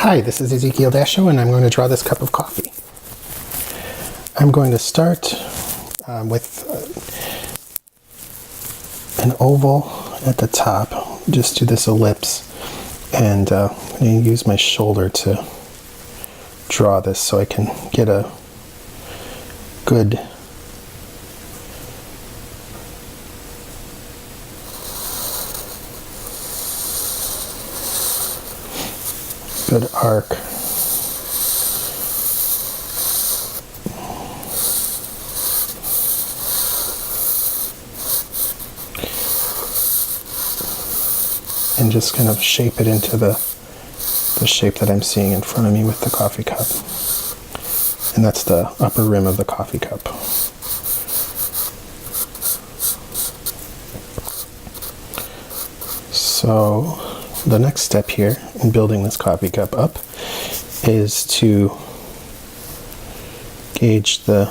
Hi, this is Ezekiel Dasho, and I'm going to draw this cup of coffee. I'm going to start with an oval at the top. Just do this ellipse, and I'm going to use my shoulder to draw this so I can get a good arc. And just kind of shape it into the shape that I'm seeing in front of me with the coffee cup. And that's the upper rim of the coffee cup. So the next step here in building this coffee cup up is to gauge the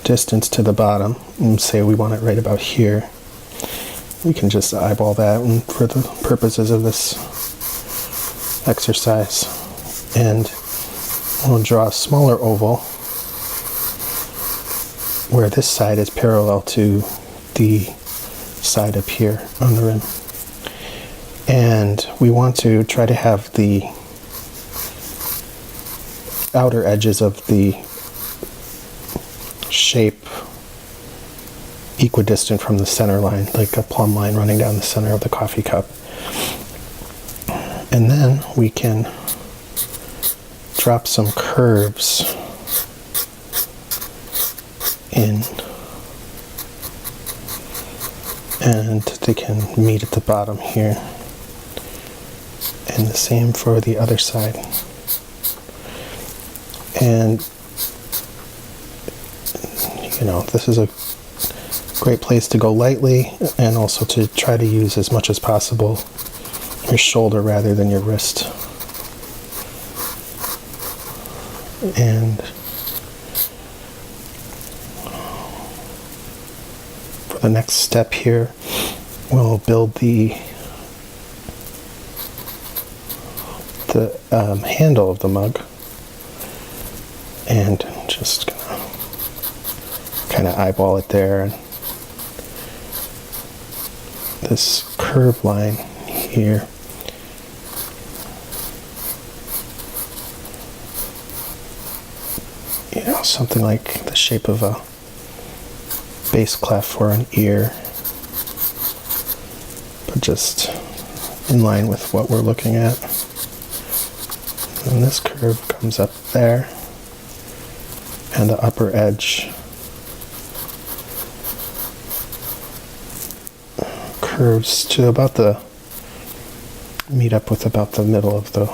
distance to the bottom and say we want it right about here. We can just eyeball that for the purposes of this exercise. And we'll draw a smaller oval where this side is parallel to the side up here on the rim. And we want to try to have the outer edges of the shape equidistant from the center line, like a plumb line running down the center of the coffee cup. And then we can drop some curves in, and they can meet at the bottom here. And the same for the other side. And this is a great place to go lightly, and also to try to use as much as possible your shoulder rather than your wrist. And for the next step here, we'll build the handle of the mug, and just kind of eyeball it there. And this curved line here something like the shape of a bass clef for an ear, but just in line with what we're looking at. And this curve comes up there, and the upper edge curves to meet up with about the middle of the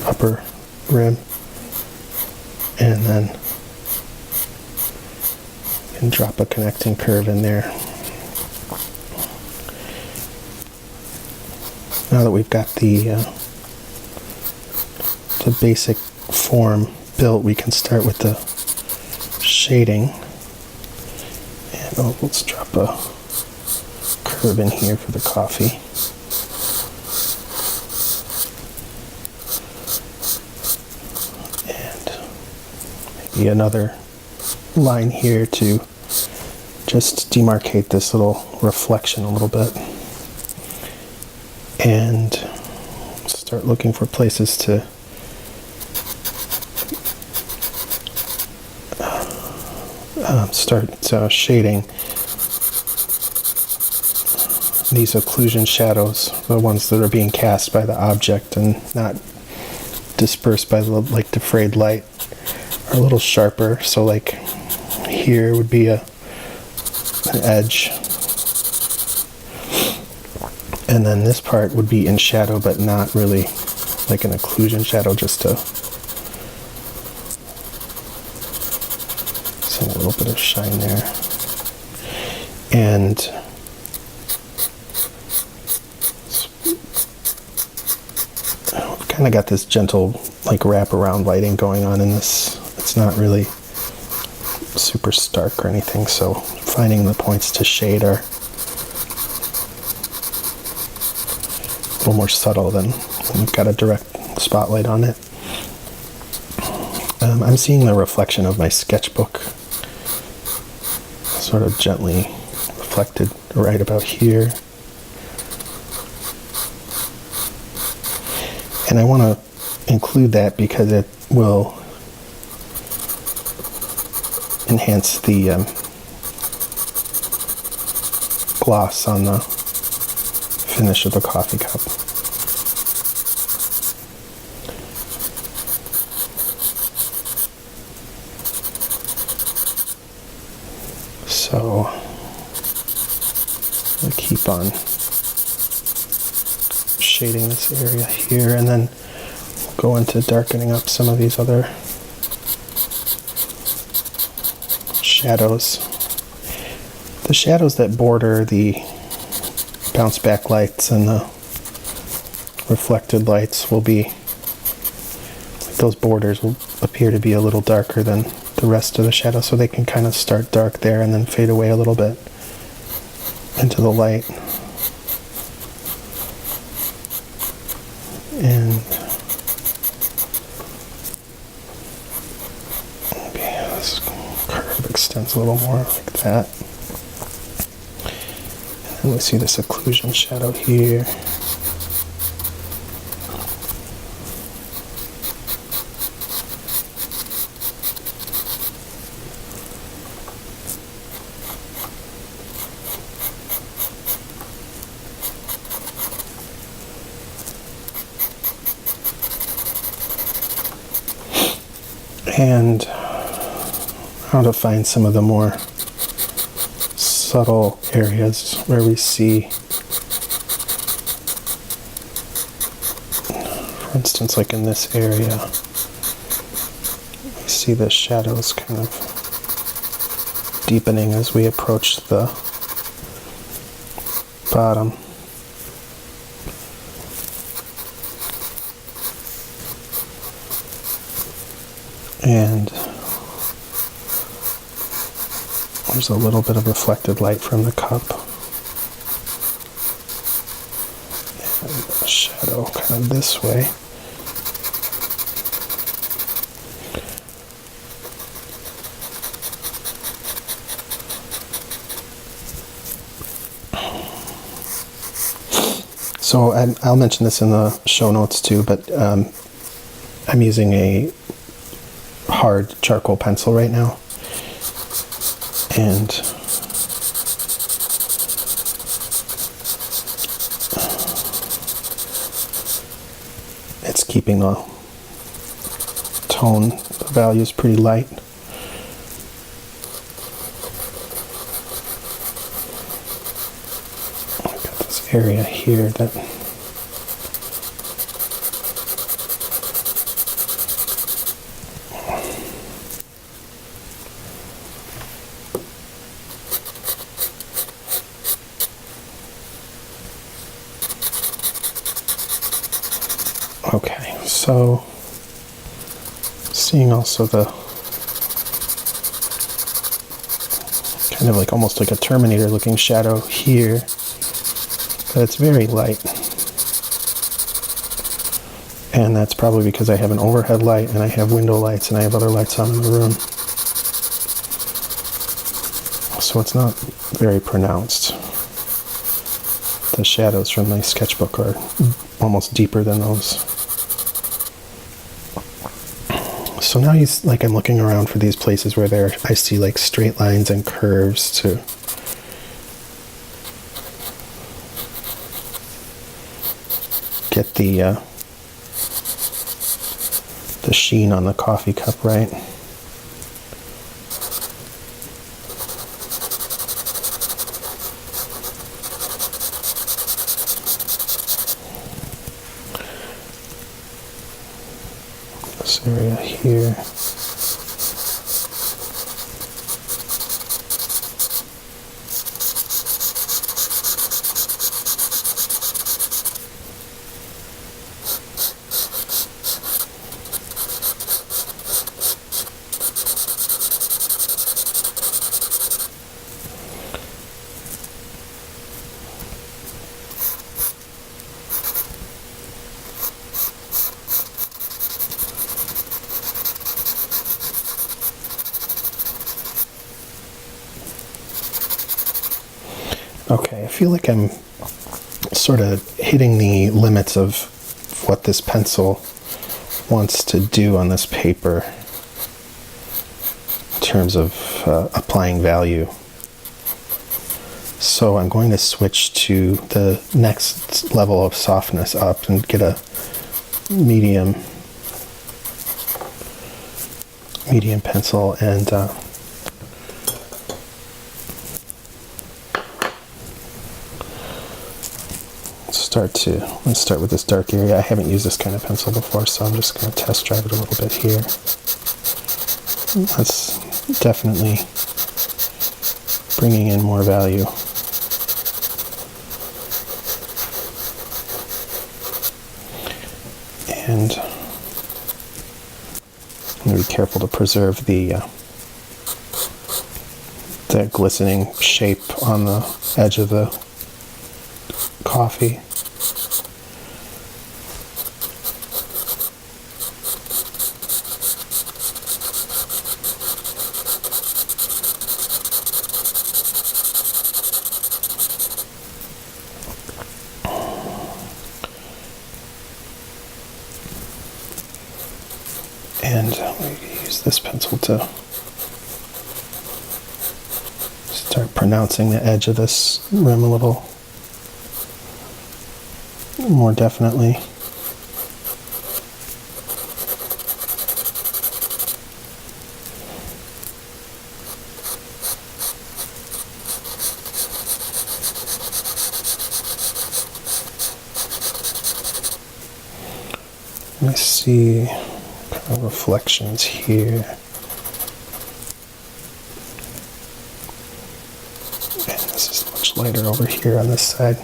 upper rim, and then you can drop a connecting curve in there. Now that we've got the basic form built, we can start with the shading. And let's drop a curve in here for the coffee. And maybe another line here to just demarcate this little reflection a little bit. And start looking for places to start shading these occlusion shadows, the ones that are being cast by the object and not dispersed by the diffrayed light, are a little sharper. So like here would be an edge, and then this part would be in shadow, but not really like an occlusion shadow, just to a little bit of shine there. And we've kind of got this gentle wraparound lighting going on in this. It's not really super stark or anything, so finding the points to shade are a little more subtle than when you've got a direct spotlight on it. I'm seeing the reflection of my sketchbook sort of gently reflected right about here. And I want to include that because it will enhance the gloss on the finish of the coffee cup. So I keep on shading this area here, and then go into darkening up some of these other shadows. The shadows that border the bounce back lights and the reflected lights will be, those borders will appear to be a little darker than the rest of the shadow, so they can kind of start dark there and then fade away a little bit into the light. And maybe this curve extends a little more like that. And then we see this occlusion shadow here. And how to find some of the more subtle areas where we see, for instance, like in this area, we see the shadows kind of deepening as we approach the bottom. And there's a little bit of reflected light from the cup. And a shadow kind of this way. So I'll mention this in the show notes too, but I'm using a hard charcoal pencil right now, and it's keeping the tone values pretty light. I've got this area here that okay, so seeing also the kind of like almost like a Terminator looking shadow here, but it's very light. And that's probably because I have an overhead light and I have window lights and I have other lights on in the room. So it's not very pronounced. The shadows from my sketchbook are almost deeper than those. So now I'm looking around for these places where I see like straight lines and curves to get the sheen on the coffee cup right. This area here. Okay, I feel like I'm sort of hitting the limits of what this pencil wants to do on this paper in terms of applying value. So I'm going to switch to the next level of softness up and get a medium pencil and let's start with this dark area. I haven't used this kind of pencil before, so I'm just going to test drive it a little bit here. That's definitely bringing in more value. And I'm going to be careful to preserve the glistening shape on the edge of the coffee. And I'm going to use this pencil to start pronouncing the edge of this rim a little more definitely. I see kind of reflections here. And this is much lighter over here on this side.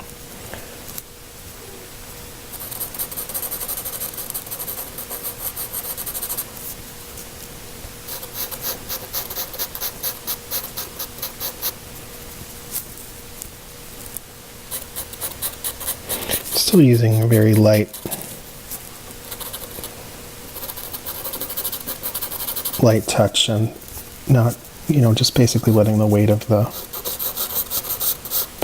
Still using a very light touch and not, just basically letting the weight of the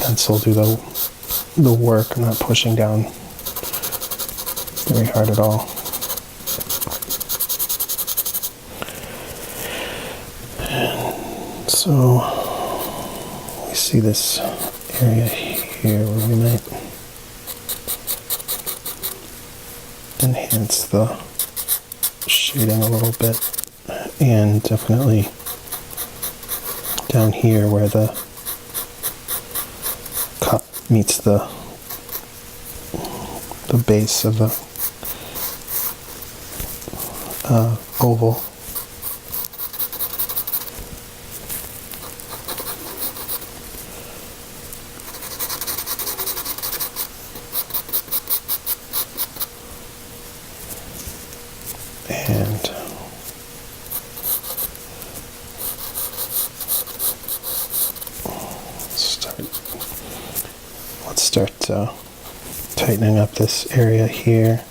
pencil do the work, not pushing down very hard at all. And so we see this area here where we might enhance the shading a little bit, and definitely down here where the cup meets the base of the oval. And let's start tightening up this area here.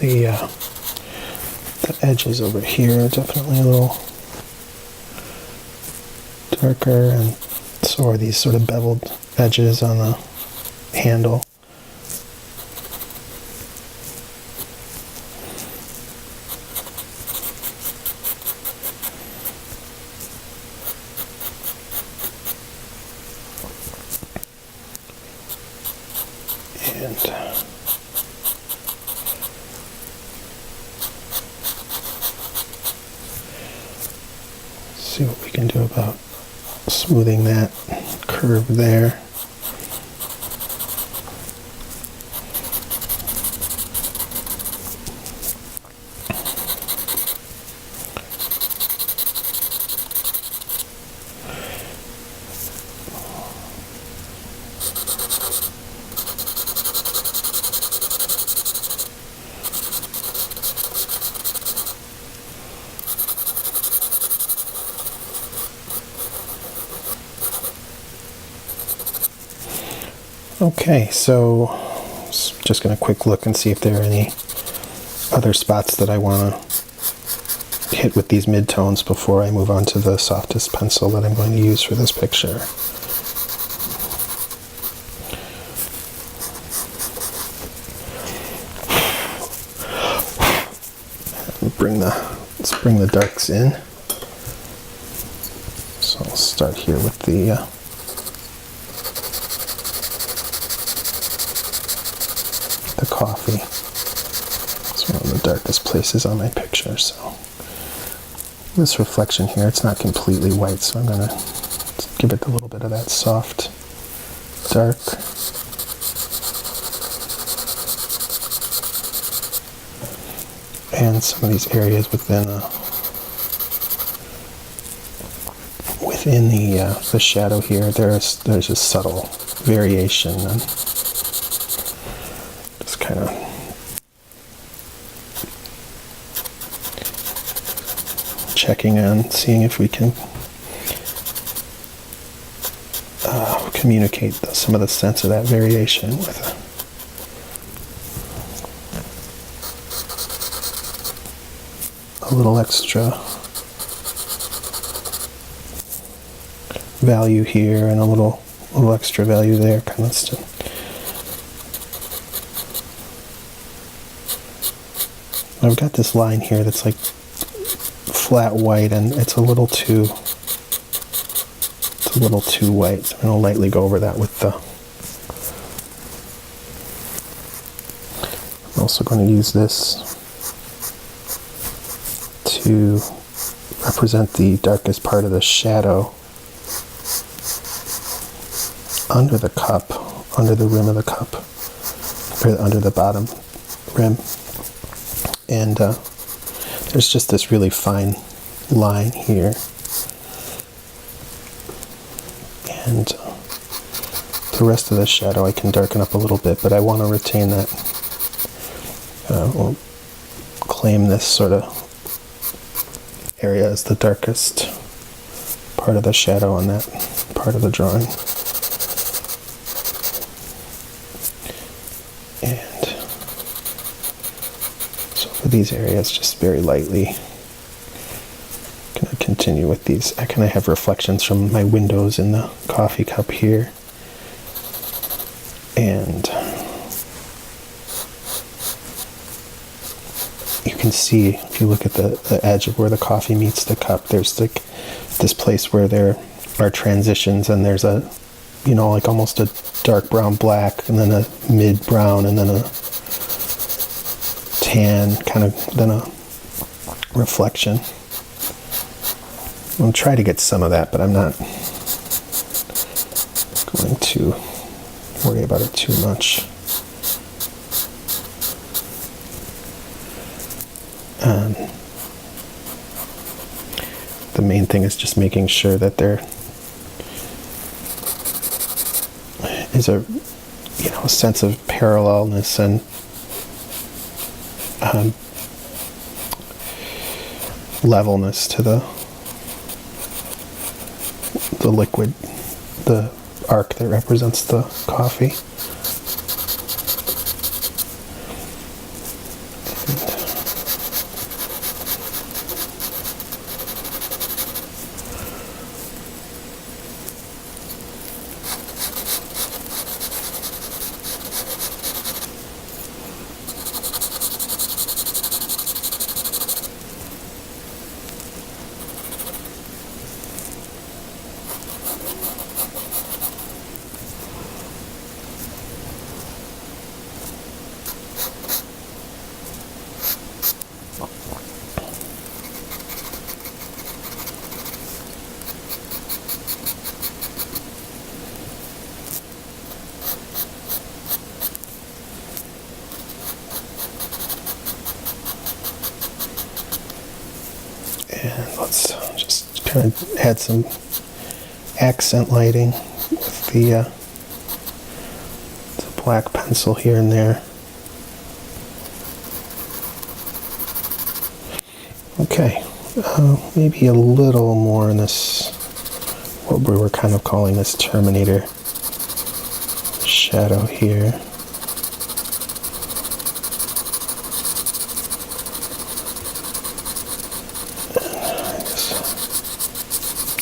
The edges over here are definitely a little darker, and so are these sort of beveled edges on the handle. And see what we can do about smoothing that curve there. Okay, so just going to quick look and see if there are any other spots that I want to hit with these midtones before I move on to the softest pencil that I'm going to use for this picture. Let's bring the darks in. So I'll start here with the coffee. It's one of the darkest places on my picture, so this reflection here, it's not completely white, so I'm going to give it a little bit of that soft dark. And some of these areas within the shadow here, there's a subtle variation, and just kind of checking on, seeing if we can communicate some of the sense of that variation with a little extra value here and a little extra value there, kind of stuff. I've got this line here that's like flat white, and it's a little too white, so I'm going to lightly go over that with I'm also going to use this to represent the darkest part of the shadow under the cup, under the rim of the cup, or under the bottom rim. And there's just this really fine line here. And the rest of the shadow I can darken up a little bit, but I want to retain that, or claim this sort of area as the darkest part of the shadow on that part of the drawing. And so for these areas, just very lightly, going to continue with these. I kind of have reflections from my windows in the coffee cup here. And you can see, if you look at the edge of where the coffee meets the cup, there's like this place where there are transitions, and there's a, like almost a dark brown black, and then a mid brown, and then a tan, kind of, then a reflection. I'll try to get some of that, but I'm not going to worry about it too much. The main thing is just making sure that there is a sense of parallelness and levelness to the liquid, the arc that represents the coffee. kind of add some accent lighting with the black pencil here and there. Okay, maybe a little more in this, what we were kind of calling this Terminator shadow here.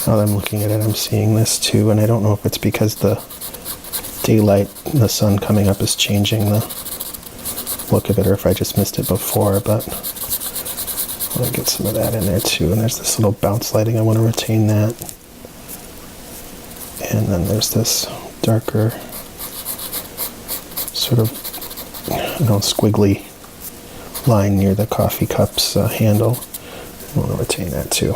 Now that I'm looking at it, I'm seeing this too, and I don't know if it's because the daylight and the sun coming up is changing the look of it, or if I just missed it before, but I want to get some of that in there too. And there's this little bounce lighting, I want to retain that. And then there's this darker sort of, squiggly line near the coffee cup's handle. I want to retain that too.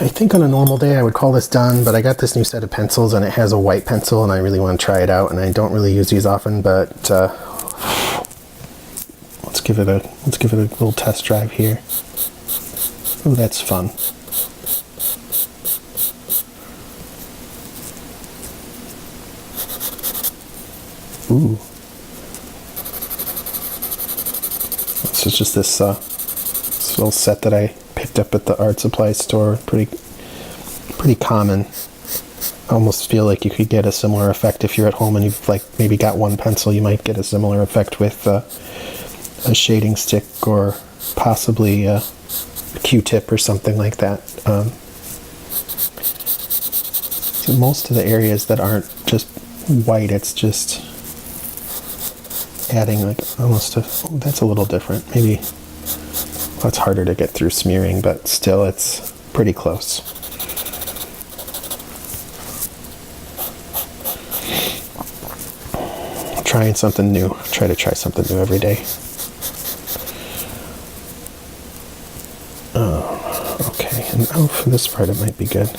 I think on a normal day I would call this done, but I got this new set of pencils and it has a white pencil and I really want to try it out, and I don't really use these often, but let's give it a little test drive here. Oh, that's fun. Ooh. This is just this little set that I picked up at the art supply store. Pretty common. I almost feel like you could get a similar effect if you're at home and you've maybe got one pencil. You might get a similar effect with a shading stick or possibly a Q-tip or something like that. So most of the areas that aren't just white, it's just adding almost that's a little different. Maybe it's harder to get through smearing, but still it's pretty close. Trying something new. Try to try something new every day. Okay, and for this part it might be good.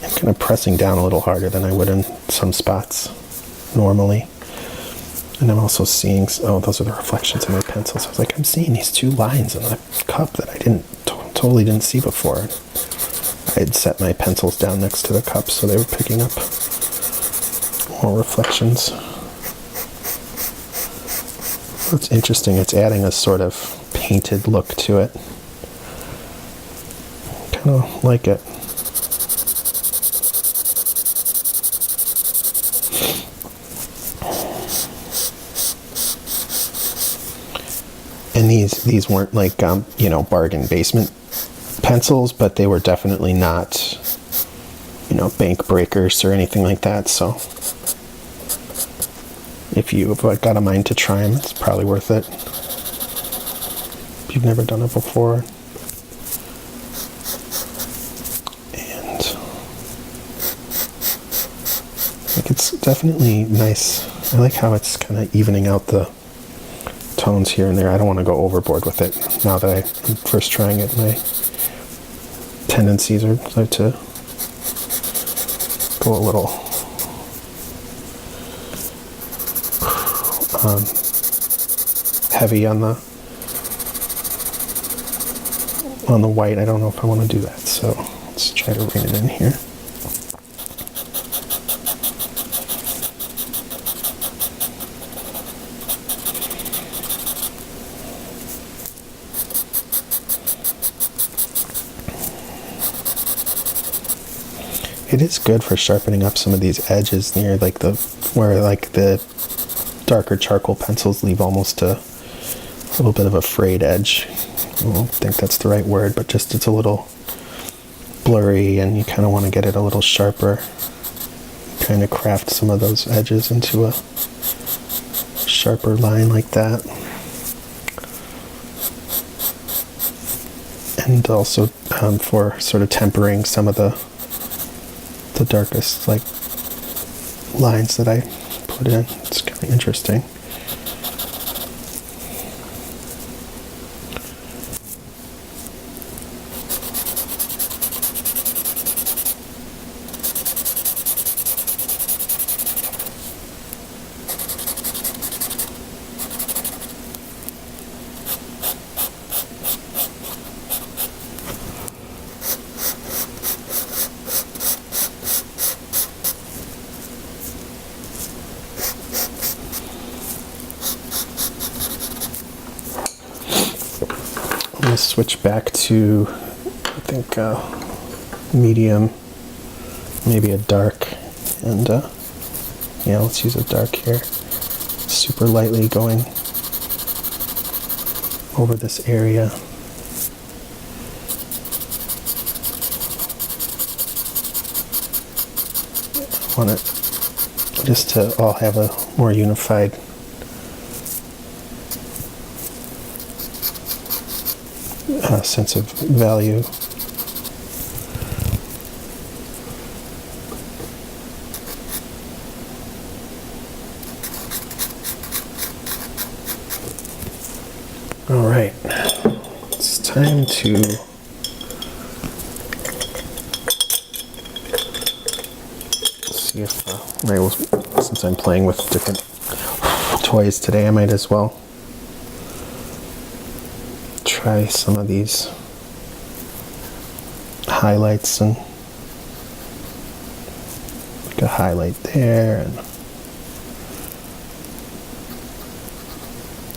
I'm kind of pressing down a little harder than I would in some spots normally. And I'm also seeing, those are the reflections of my pencil. So I was like, I'm seeing these two lines in the cup that I totally didn't see before. I had set my pencils down next to the cup, so they were picking up more reflections. It's interesting. It's adding a sort of painted look to it. Kind of like it. And these weren't bargain basement pencils, but they were definitely not, bank breakers or anything like that. So if you've got a mind to try them, it's probably worth it. If you've never done it before. And it's definitely nice. I like how it's kind of evening out the tones here and there. I don't want to go overboard with it now that I'm first trying it. My tendencies are to go a little heavy on the white. I don't know if I want to do that, so let's try to rein it in here. It is good for sharpening up some of these edges near where the darker charcoal pencils leave almost a little bit of a frayed edge. I don't think that's the right word, but just it's a little blurry and you kind of want to get it a little sharper. Kind of craft some of those edges into a sharper line like that. And also for sort of tempering some of the darkest lines that I put in. It's kind of interesting. switch back to, I think, medium, maybe a dark, and yeah, let's use a dark here. Super lightly going over this area. I want it just to all have a more unified sense of value. All right, it's time to see if, since I'm playing with different toys today, I might as well try some of these highlights, and like a highlight there and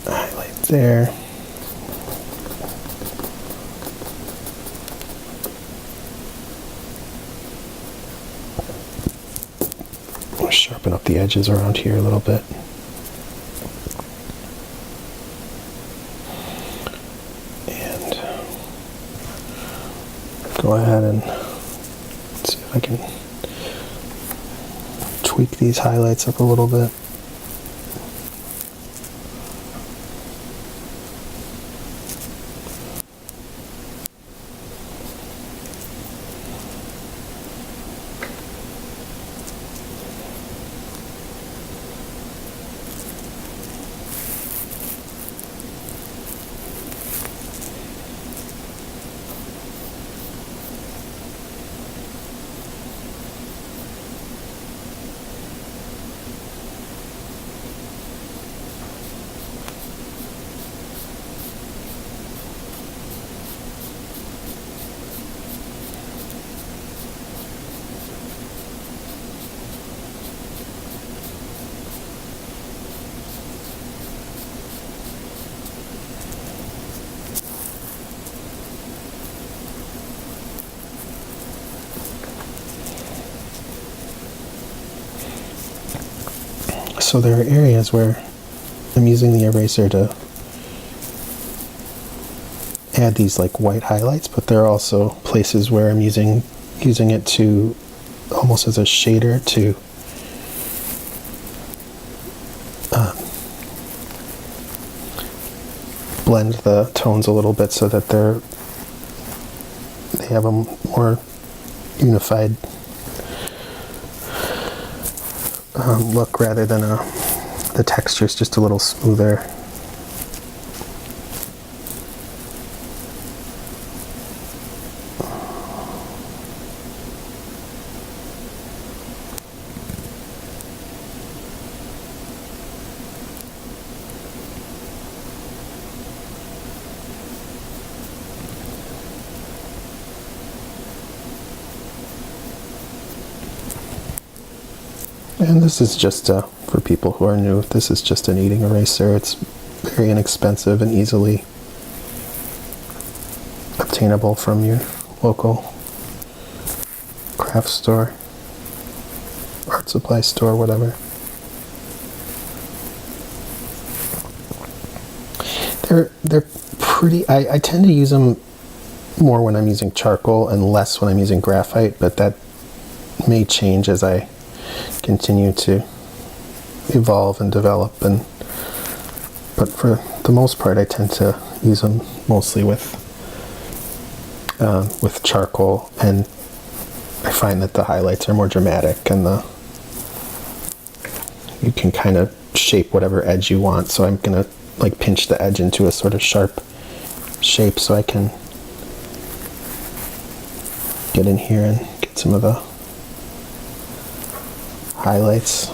a highlight there. I'll sharpen up the edges around here a little bit. Go ahead and see if I can tweak these highlights up a little bit. So there are areas where I'm using the eraser to add these like white highlights, but there are also places where I'm using it to almost as a shader to blend the tones a little bit so that they have a more unified look, rather than the texture's just a little smoother. And this is just, for people who are new, this is just a kneading eraser. It's very inexpensive and easily obtainable from your local craft store, art supply store, whatever. They're pretty, I tend to use them more when I'm using charcoal and less when I'm using graphite, but that may change as I continue to evolve and develop, but for the most part I tend to use them mostly with charcoal, and I find that the highlights are more dramatic, and you can kind of shape whatever edge you want. So I'm gonna like pinch the edge into a sort of sharp shape so I can get in here and get some of the highlights.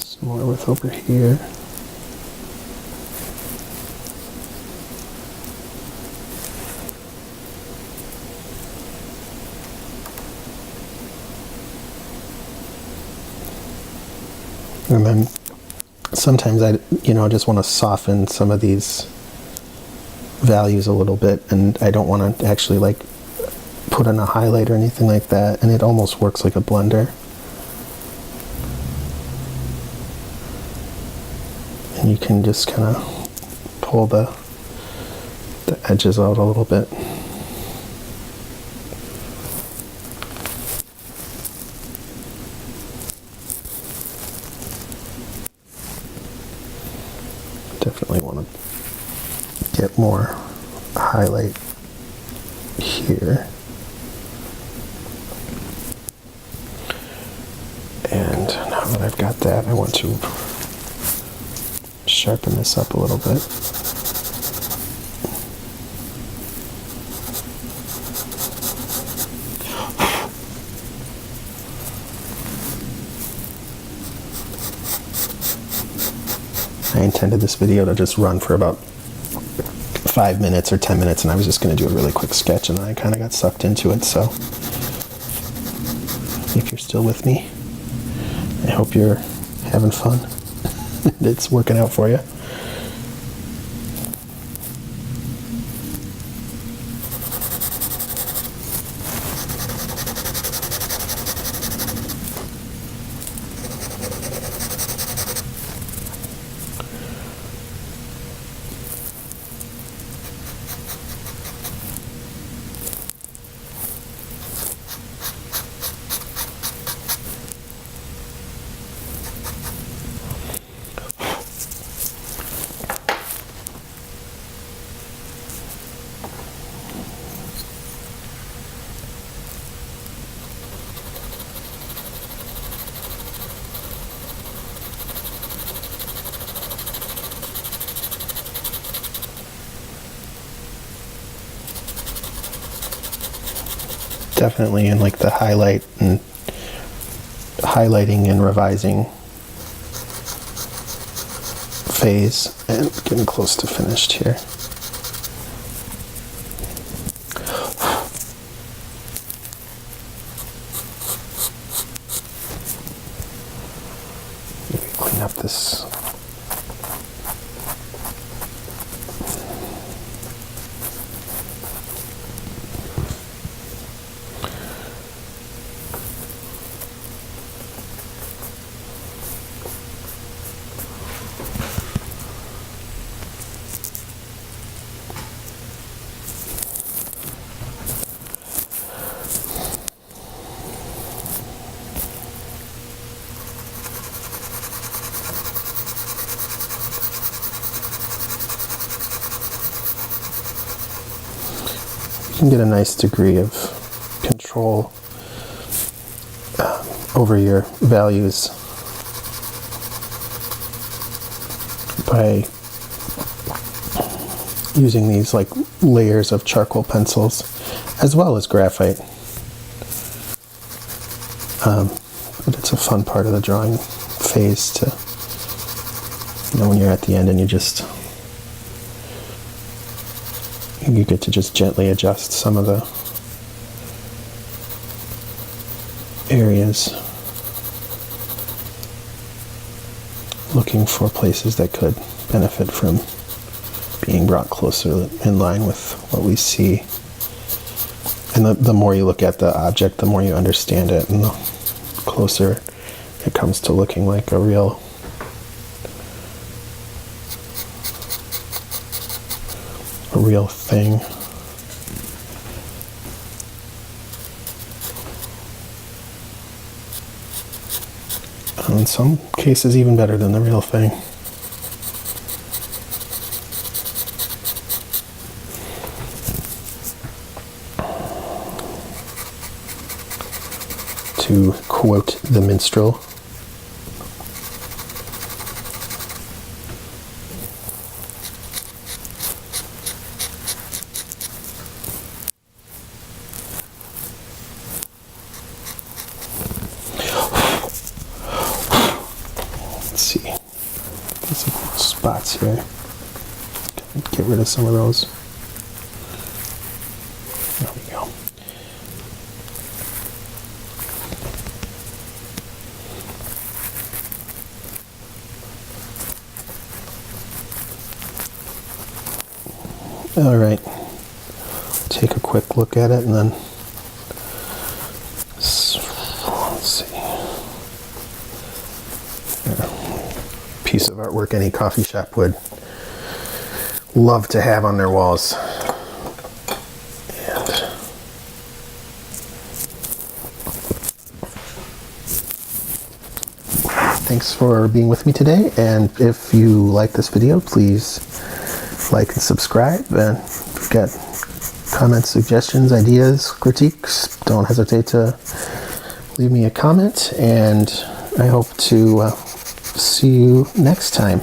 Some more with over here. And then sometimes I, just want to soften some of these values a little bit, and I don't want to actually like put in a highlight or anything like that, and it almost works like a blender. And you can just kind of pull the edges out a little bit. Definitely want to get more highlight here. And now that I've got that, I want to sharpen this up a little bit. I intended this video to just run for about 5 minutes or 10 minutes, and I was just going to do a really quick sketch, and then I kind of got sucked into it. So if you're still with me, I hope you're having fun. It's working out for you. Definitely in like the highlighting and revising phase, and getting close to finished here. Maybe clean up this. You can get a nice degree of control over your values by using these like layers of charcoal pencils as well as graphite. But it's a fun part of the drawing phase to, when you're at the end and you get to just gently adjust some of the areas, looking for places that could benefit from being brought closer in line with what we see. And the more you look at the object, the more you understand it, and the closer it comes to looking like a real thing. And in some cases, even better than the real thing. To quote the minstrel, let's see, there's some spots here. Get rid of some of those. There we go. All right, take a quick look at it and then let's see. Piece of artwork any coffee shop would love to have on their walls. And thanks for being with me today, and if you like this video, please like and subscribe, and if you've got comments, suggestions, ideas, critiques, don't hesitate to leave me a comment, and I hope to see you next time.